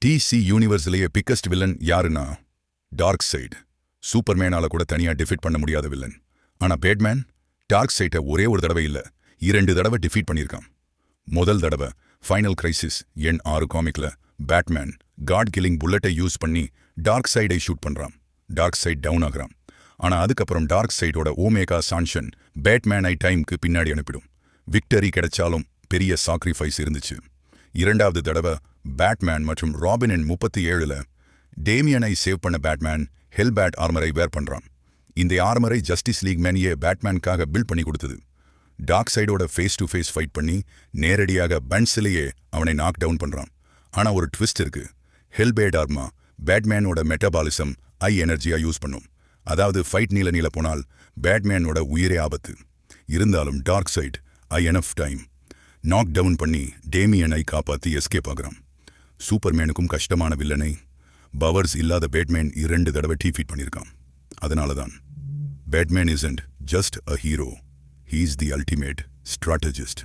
DC யூனிவர்ஸ்லயே biggest villain யாருன்னா dark side. சூப்பர்மேனால கூட தனியா டிஃபீட் பண்ண முடியாத வில்லன். ஆனா பேட்மேன் டார்க் சைட்டை ஒரே ஒரு தடவை இல்ல 2 தடவை டிஃபீட் பண்ணியிருக்கான். முதல் தடவை ஃபைனல் கிரைசிஸ் எண் 6 காமிக்ல பேட்மேன் காட் கில்லிங் புல்லட்டை யூஸ் பண்ணி டார்க் சைடை ஷூட் பண்றான். டார்க் சைட் டவுன் ஆகுறான். ஆனா அதுக்கப்புறம் டார்க் சைடோட ஓமேகா சான்ஷன் பேட்மேனை டைம்க்கு பின்னாடி அனுப்பிடும். விக்டரி கிடைச்சாலும் பெரிய சாக்ரிஃபைஸ் இருந்துச்சு. இரண்டாவது தடவை பேட்மேன் மற்றும் ராபினின் 37ல டேமியனை சேவ் பண்ண பேட்மேன் ஹெல்பேட் ஆர்மரை வேர் பண்றான். இந்த ஆர்மரை ஜஸ்டிஸ் லீக் மேனியே பேட்மேனுக்காக பில்ட் பண்ணி கொடுத்தது. டார்க் சைடோட ஃபேஸ் டு ஃபேஸ் ஃபைட் பண்ணி நேரடியாக பன்ஸ்லேயே அவனை நாக் டவுன் பண்றான். ஆனா ஒரு ட்விஸ்ட் இருக்கு. ஹெல்பேட் ஆர்மா பேட்மேனோட மெட்டபாலிசம் ஐ எனர்ஜியா யூஸ் பண்ணும். அதாவது ஃபைட் நீள போனால் பேட்மேனோட உயிரே ஆபத்து. இருந்தாலும் டார்க் சைட் ஐ எனஃப் டைம் நாக் டவுன் பண்ணி டேமியனை காப்பாற்றி எஸ்கேப் ஆகுறான். சூப்பர்மேனுக்கும் கஷ்டமான வில்லனை பவர்ஸ் இல்லாத பேட்மேன் 2 தடவை டிஃபீட் பண்ணியிருக்கான். அதனாலதான் Batman isn't just a hero, he is the ultimate strategist.